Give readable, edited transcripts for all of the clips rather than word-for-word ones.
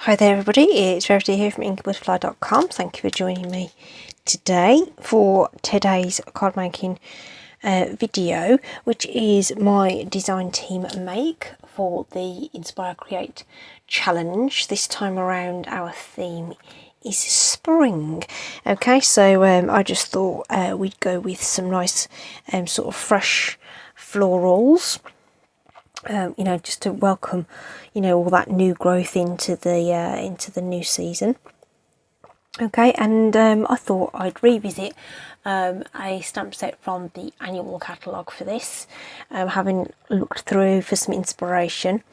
Hi there everybody, it's Rarity here from inkybutterfly.com. Thank you for joining me today for today's card making video, which is my design team make for the Inspire.Create challenge. This time around our theme is spring. Okay, so I just thought we'd go with some nice sort of fresh florals. You know, just to welcome, you know, all that new growth into the new season. Okay, and I thought I'd revisit a stamp set from the annual catalogue for this, having looked through for some inspiration.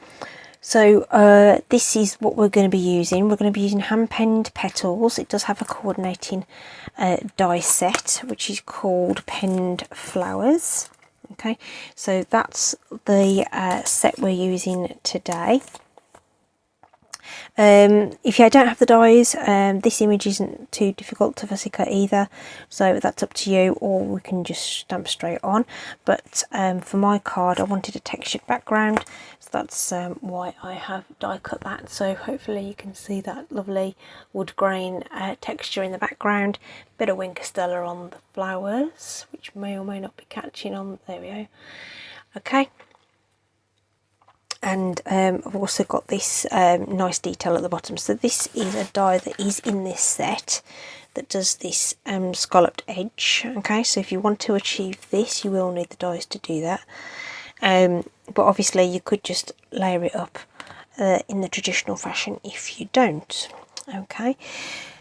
So this is what we're going to be using. We're going to be using hand-penned Petals. It does have a coordinating die set, which is called Penned Flowers. Okay, so that's the set we're using today. If you don't have the dies, this image isn't too difficult to fussy cut either, so that's up to you, or we can just stamp straight on. But for my card I wanted a textured background, so that's why I have die cut that. So hopefully you can see that lovely wood grain texture in the background. Bit of Winker Stella on the flowers, which may or may not be catching on. There we go. Okay. And I've also got this nice detail at the bottom. So this is a die that is in this set that does this scalloped edge. Okay, so if you want to achieve this, you will need the dies to do that. But obviously you could just layer it up in the traditional fashion if you don't. Okay,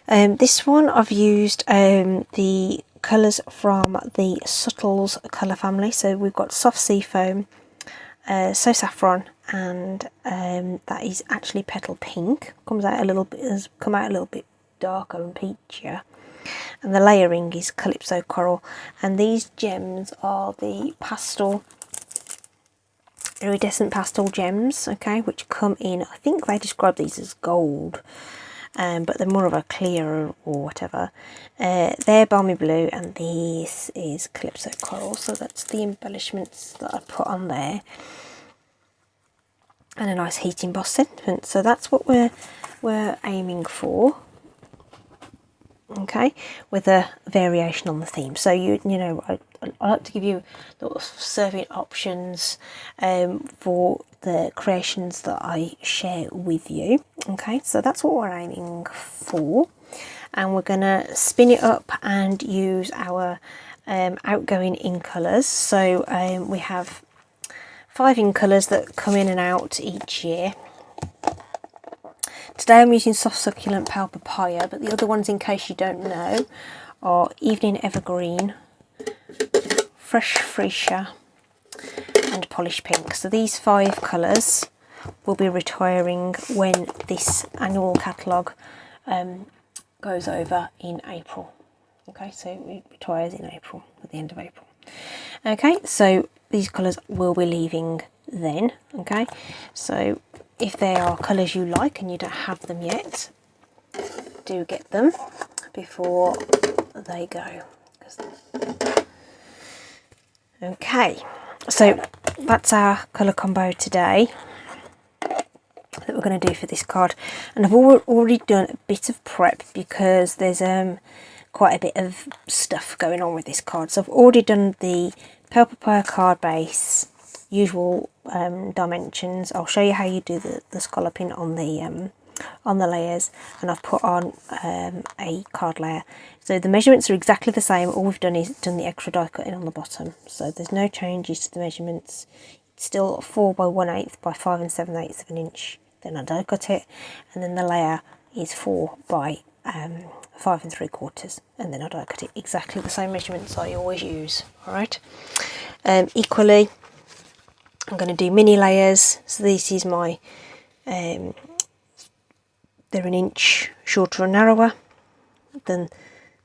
this one I've used the colours from the Subtles colour family. So we've got Soft Seafoam, So Saffron, and that is actually Petal Pink. Comes out a little bit, has come out a little bit darker and peachier, and the layering is Calypso Coral. And these gems are the pastel, iridescent pastel gems, okay, which come in, I think they describe these as gold, but they're more of a clear or whatever. They're Balmy Blue, and this is Calypso Coral. So that's the embellishments that I put on there, and a nice heat embossed sentiment. So that's what we're aiming for. Okay, with a variation on the theme. So you know, I like to give you the serving options for the creations that I share with you. Okay, so that's what we're aiming for, and we're gonna spin it up and use our outgoing ink colours. So we have 5 ink colours that come in and out each year. Today I'm using Soft Succulent Pale Papaya, but the other ones, in case you don't know, are Evening Evergreen, Fresh Freesia, and Polished Pink. So these 5 colours will be retiring when this annual catalogue goes over in April. Okay, so it retires in April, at the end of April. Okay, so these colours will be leaving then. Okay, so if there are colours you like and you don't have them yet, do get them before they go. Okay, so that's our colour combo today that we're going to do for this card. And I've already done a bit of prep because there's quite a bit of stuff going on with this card. So I've already done the Pale Papaya card base, usual dimensions. I'll show you how you do the scalloping on the layers, and I've put on a card layer. So the measurements are exactly the same. All we've done is done the extra die cutting on the bottom, so there's no changes to the measurements. It's still 4 by 1/8 by 5 7/8 of an inch. Then I die cut it, and then the layer is 4 by 5 3/4, and then I die cut it. Exactly the same measurements I always use. All right. Equally, I'm going to do mini layers. So this is my, they're an inch shorter and narrower than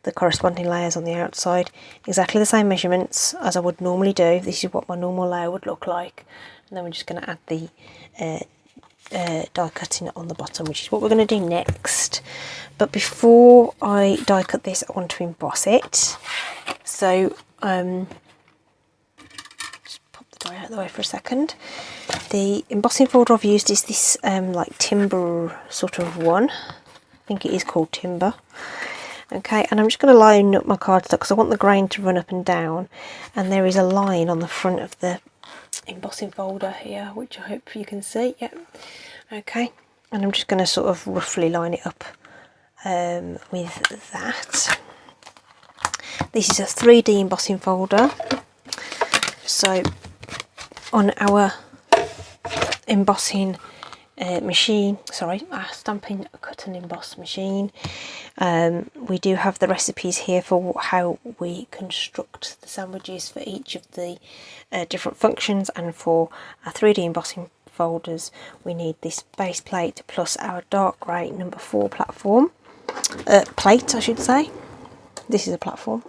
the corresponding layers on the outside. Exactly the same measurements as I would normally do. This is what my normal layer would look like. And then we're just going to add the die cutting on the bottom, which is what we're going to do next. But before I die cut this, I want to emboss it. So just pop the die out of the way for a second. The embossing folder I've used is this like timber sort of one. I think it is called timber. Okay, and I'm just going to line up my cardstock because I want the grain to run up and down, and there is a line on the front of the embossing folder here, which I hope you can see. Yep. Okay, and I'm just going to sort of roughly line it up with that. This is a 3D embossing folder, so on our embossing machine, our Stampin' Cut and Emboss machine, we do have the recipes here for how we construct the sandwiches for each of the different functions, and for our 3D embossing folders we need this base plate plus our dark grey number 4 platform plate, I should say. This is a platform.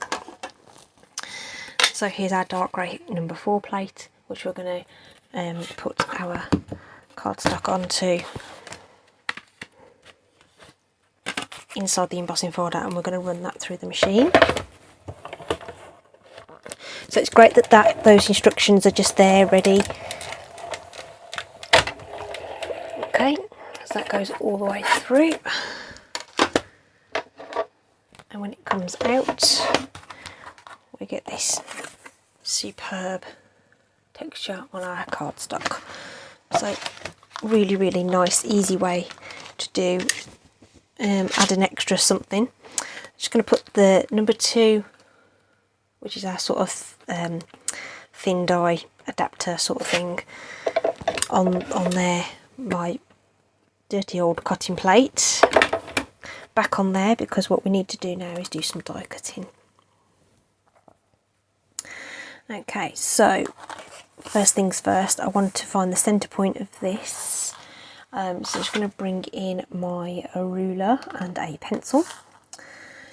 So here's our dark grey number 4 plate, which we're going to put our cardstock onto inside the embossing folder, and we're going to run that through the machine. So it's great that those instructions are just there ready. Okay, so that goes all the way through, and when it comes out we get this superb texture on our cardstock. So really, really nice, easy way to do add an extra something. I'm just going to put the number 2, which is our sort of thin die adapter sort of thing, on there, my dirty old cutting plate, back on there, because what we need to do now is do some die cutting. Okay, so first things first, I want to find the centre point of this. So I'm just going to bring in my ruler and a pencil.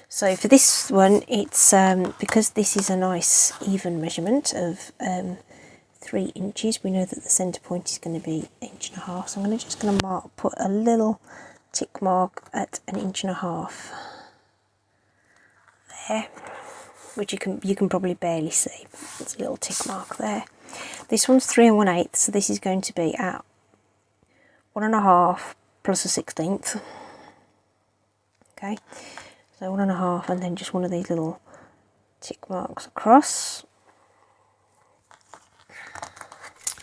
So for this one, it's because this is a nice even measurement of 3 inches, we know that the centre point is going to be 1.5 inches. So I'm just going to put a little tick mark at 1.5 inches there, which you can probably barely see. It's a little tick mark there. This one's 3 1/8, so this is going to be at 1.5 plus a 1/16. Okay, so 1.5, and then just one of these little tick marks across.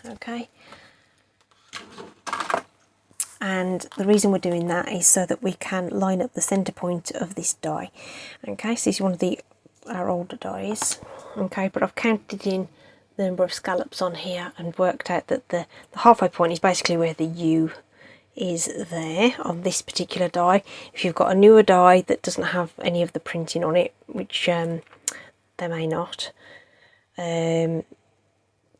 Okay, and the reason we're doing that is so that we can line up the centre point of this die. Okay, so this is one of our older dies. Okay, but I've counted in the number of scallops on here and worked out that the halfway point is basically where the U is there on this particular die. If you've got a newer die that doesn't have any of the printing on it, which they may not, then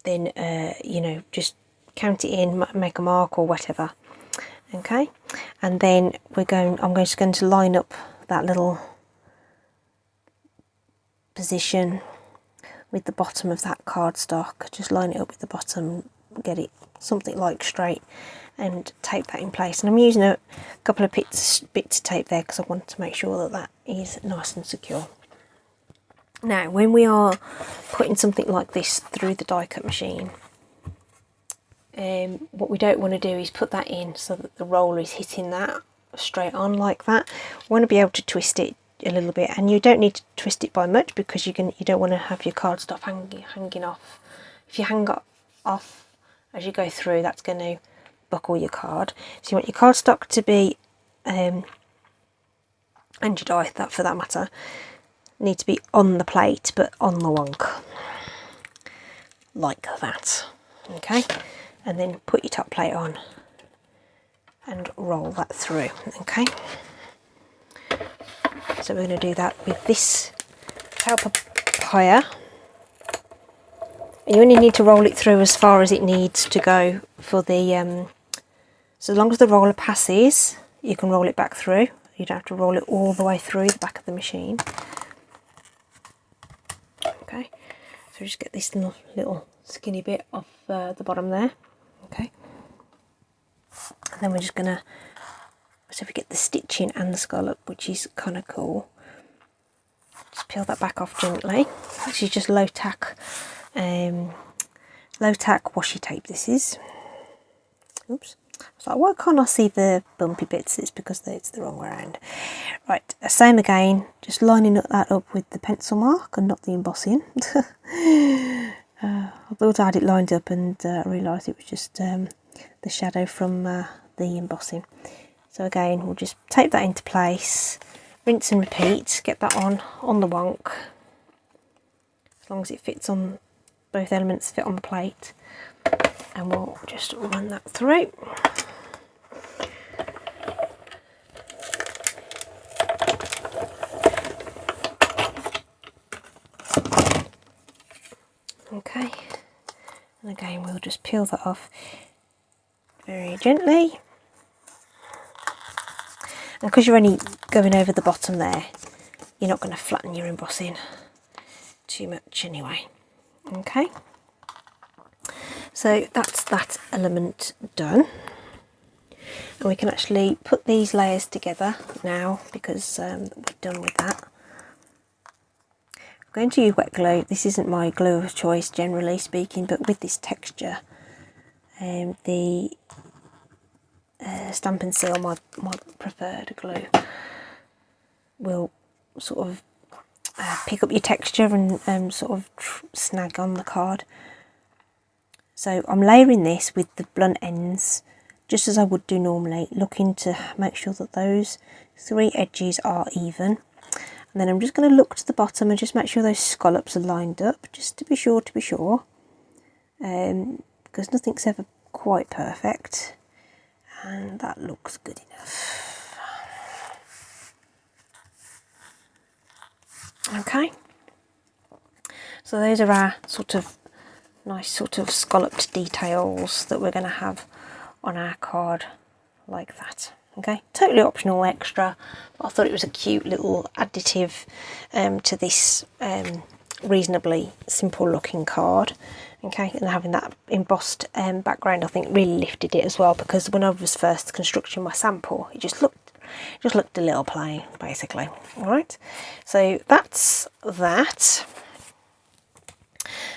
you know, just count it in, make a mark or whatever. Okay, and then I'm just going to line up that little position with the bottom of that cardstock. Just line it up with the bottom, get it something like straight, and tape that in place. And I'm using a couple of bits of tape there because I want to make sure that is nice and secure. Now, when we are putting something like this through the die cut machine, what we don't want to do is put that in so that the roller is hitting that straight on like that. We want to be able to twist it a little bit, and you don't need to twist it by much because you don't want to have your cardstock hanging off. If you hang it off as you go through, that's going to buckle your card. So you want your cardstock to be, and your die, that for that matter, need to be on the plate but on the wonk, like that. Okay, and then put your top plate on and roll that through. Okay, so we're going to do that with this Helper Pire. You only need to roll it through as far as it needs to go for the so as long as the roller passes, you can roll it back through. You don't have to roll it all the way through the back of the machine. Okay, so just get this little skinny bit off the bottom there. Okay, and then we're just gonna, so we get the stitching and the scallop, which is kind of cool. Just peel that back off gently. This is just low tack low tack washi tape this is. Oops. I was like, why can't I see the bumpy bits? It's because it's the wrong way around. Right, same again, just lining that up with the pencil mark and not the embossing. I thought I had it lined up and realised it was just the shadow from the embossing. So again, we'll just tape that into place, rinse and repeat, get that on the wonk, as long as it fits on, both elements fit on the plate, and we'll just run that through. Okay, and again we'll just peel that off very gently, and because you're only going over the bottom there, you're not going to flatten your embossing too much anyway. Okay, so that's that element done, and we can actually put these layers together now because we're done with that. I'm going to use wet glue. This isn't my glue of choice generally speaking, but with this texture, the Stamp and Seal, my preferred glue, will sort of pick up your texture and sort of snag on the card. So I'm layering this with the blunt ends, just as I would do normally, looking to make sure that those 3 edges are even. And then I'm just going to look to the bottom and just make sure those scallops are lined up, just to be sure, because nothing's ever quite perfect. And that looks good enough. Okay, so those are our sort of nice sort of scalloped details that we're going to have on our card like that. Okay, totally optional extra, but I thought it was a cute little additive to this reasonably simple looking card. Okay, and having that embossed background I think really lifted it as well, because when I was first constructing my sample it just looked a little plain basically. Alright, so that's that.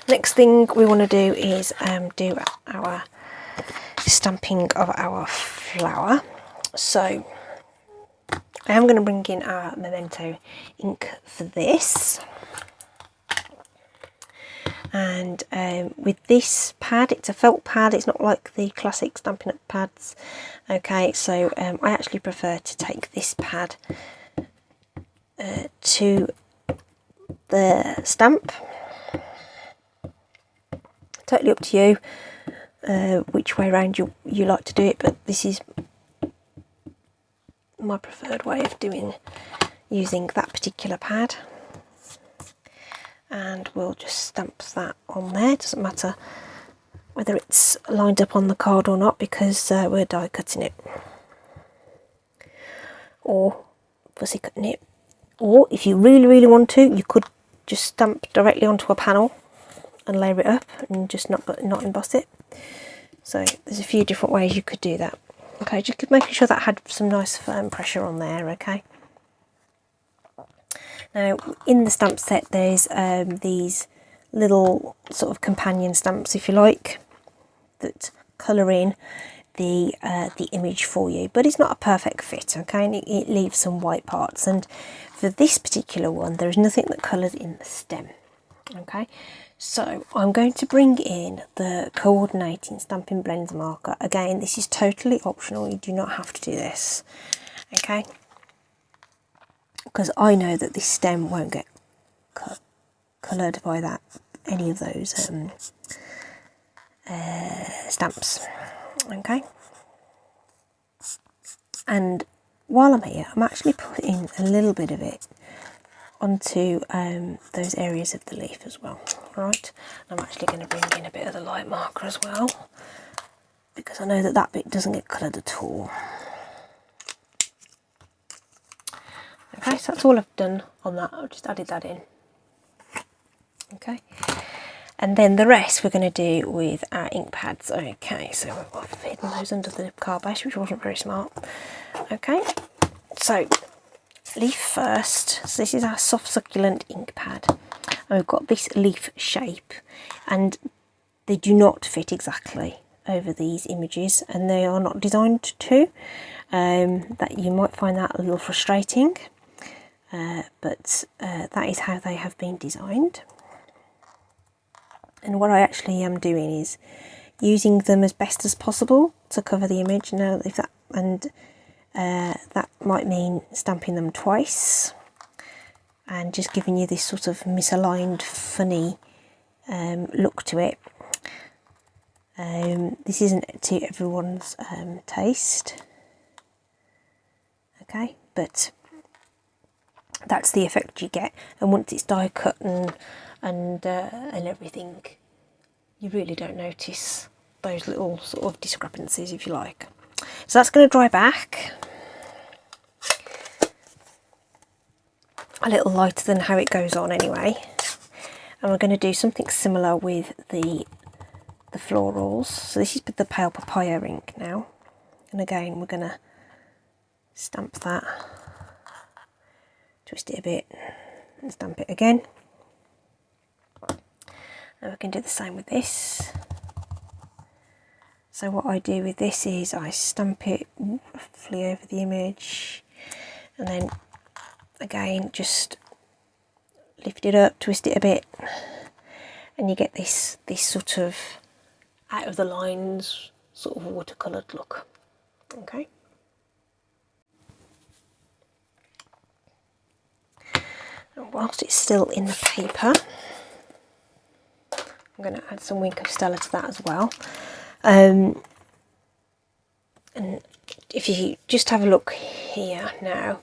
Next thing we want to do is do our stamping of our flower. So I am going to bring in our Memento ink for this, and with this pad, it's a felt pad, it's not like the classic Stampin' Up pads. Okay, so I actually prefer to take this pad to the stamp. Totally up to you which way around you like to do it, but this is my preferred way of using that particular pad. And we'll just stamp that on there. It doesn't matter whether it's lined up on the card or not, because we're die cutting it or fussy cutting it. Or if you really want to, you could just stamp directly onto a panel and layer it up and just not emboss it. So there's a few different ways you could do that. Okay, just making sure that had some nice firm pressure on there. Okay, now in the stamp set there's these little sort of companion stamps, if you like, that colour in the image for you, but it's not a perfect fit. Okay, and it leaves some white parts, and for this particular one there is nothing that colours in the stem. Okay, so I'm going to bring in the coordinating Stampin' Blends marker. Again, this is totally optional, you do not have to do this. Okay, because I know that this stem won't get coloured by any of those stamps. Okay, and while I'm here, I'm actually putting a little bit of it onto those areas of the leaf as well. Right, I'm actually going to bring in a bit of the light marker as well, because I know that bit doesn't get coloured at all. Okay, so that's all I've done on that. I've just added that in. Okay, and then the rest we're going to do with our ink pads. Okay, so I've hidden those under the card base, which wasn't very smart. Okay, so leaf first. So this is our soft succulent ink pad, and we've got this leaf shape, and they do not fit exactly over these images, and they are not designed to. That you might find that a little frustrating, but that is how they have been designed. And what I actually am doing is using them as best as possible to cover the image. Now, if that that might mean stamping them twice and just giving you this sort of misaligned, funny look to it. This isn't to everyone's taste, okay, but that's the effect you get. And once it's die cut and everything, you really don't notice those little sort of discrepancies, if you like. So that's going to dry back a little lighter than how it goes on anyway, and we're going to do something similar with the florals. So this is the pale papaya ink now, and again we're going to stamp that, twist it a bit and stamp it again. And we can do the same with this. So what I do with this is I stamp it roughly over the image, and then again just lift it up, twist it a bit, and you get this sort of out of the lines sort of watercoloured look. Okay. And whilst it's still in the paper, I'm going to add some Wink of Stella to that as well. And if you just have a look here now,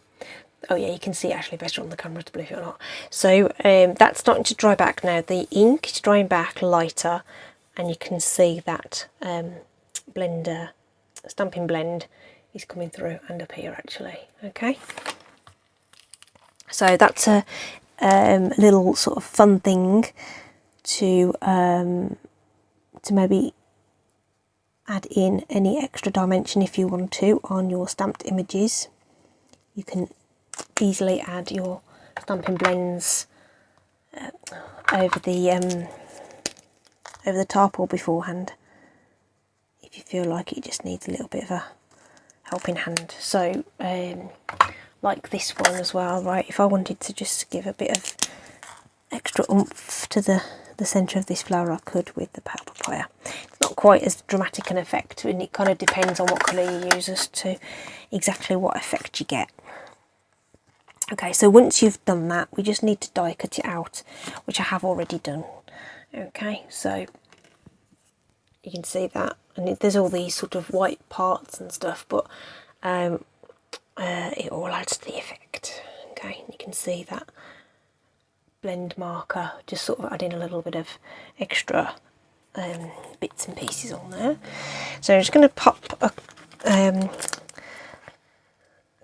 oh yeah, you can see it actually better on the camera, to believe it or not. So that's starting to dry back now. The ink is drying back lighter, and you can see that blender, stamping blend is coming through and up here actually. Okay, so that's a little sort of fun thing to maybe add in any extra dimension if you want to on your stamped images. You can easily add your stamping blends over the top or beforehand if you feel like it just needs a little bit of a helping hand. So like this one as well, right, if I wanted to just give a bit of extra oomph to the centre of this flower, I could with the pale papaya. It's not quite as dramatic an effect, and it kind of depends on what colour you use as to exactly what effect you get. Okay, so once you've done that, we just need to die cut it out, which I have already done. Okay, so you can see that, and there's all these sort of white parts and stuff, but it all adds to the effect. Okay, you can see that blend marker just sort of adding a little bit of extra bits and pieces on there. So I'm just going to pop a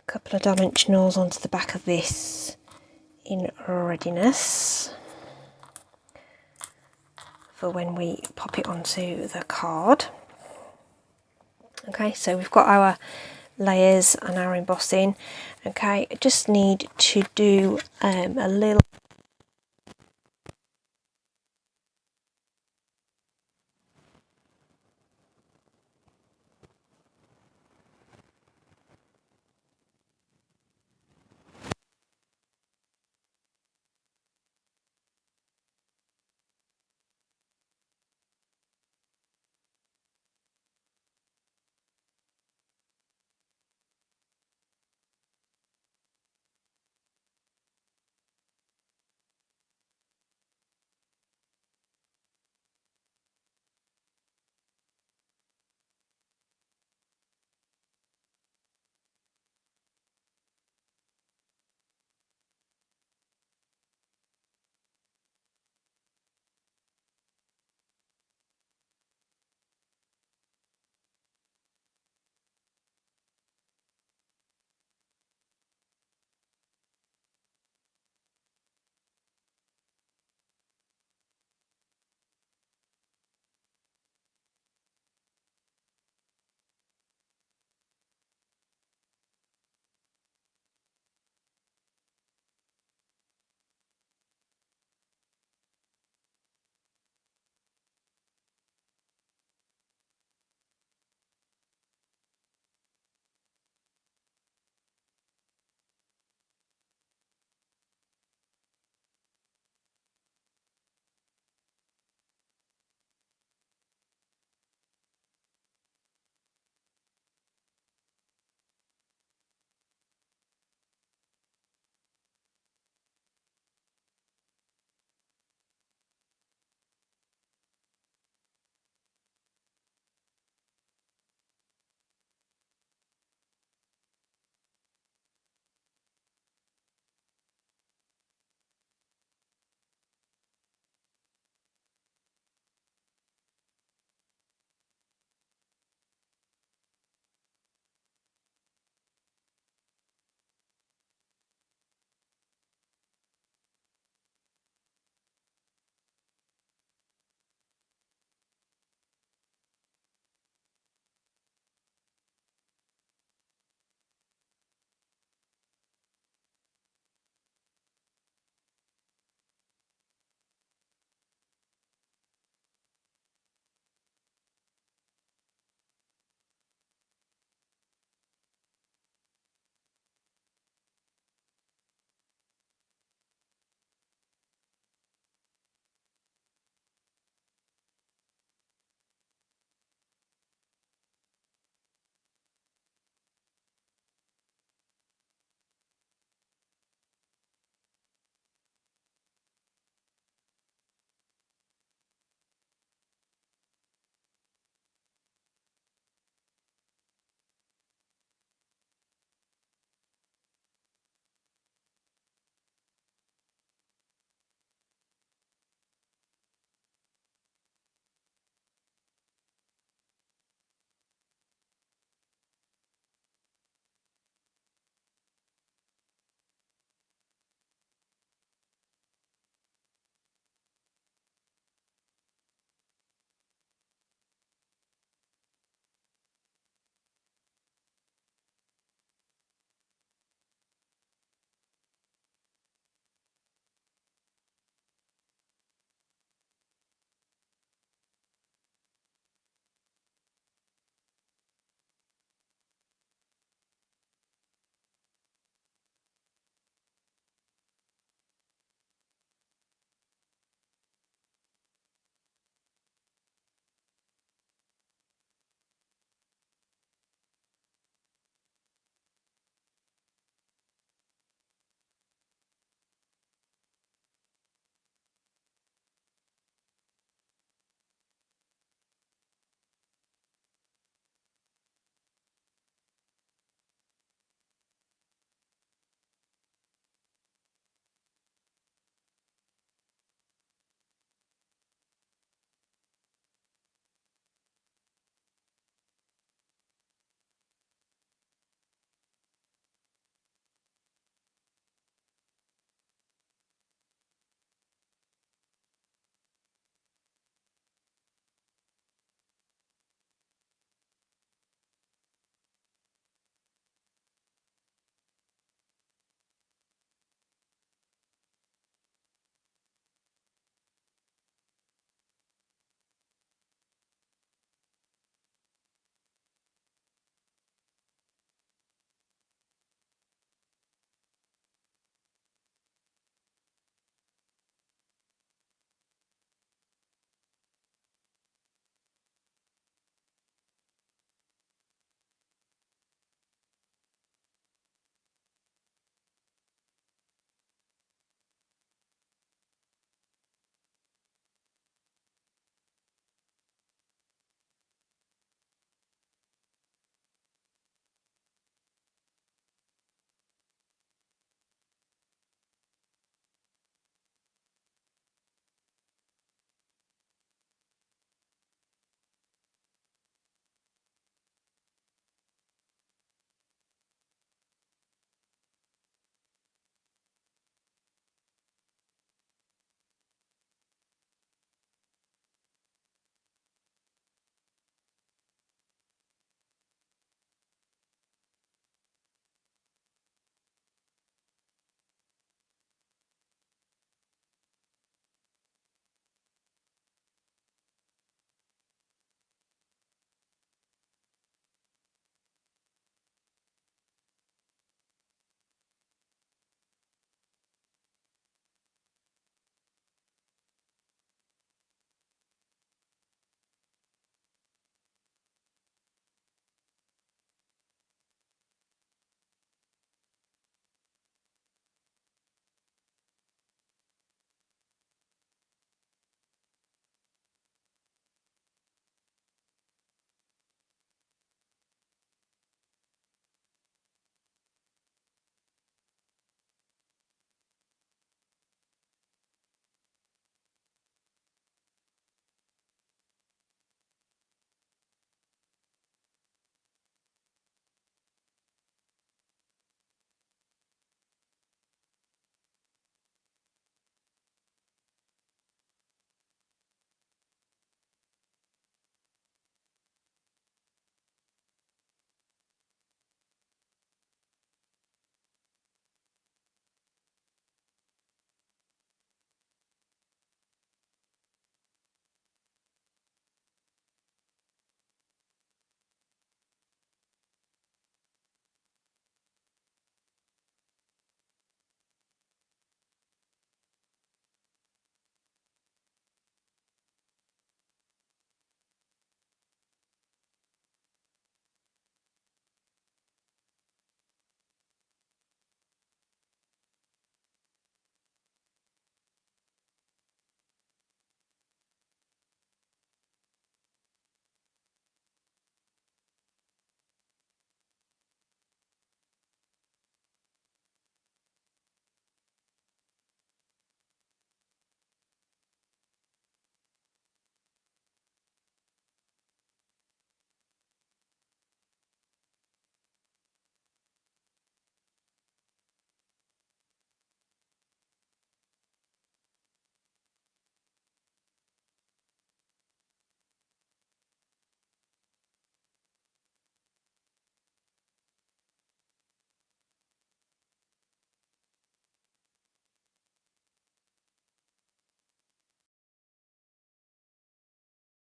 couple of dimensionals onto the back of this in readiness for when we pop it onto the card. Okay, so we've got our layers and our embossing. Okay, I just need to do a little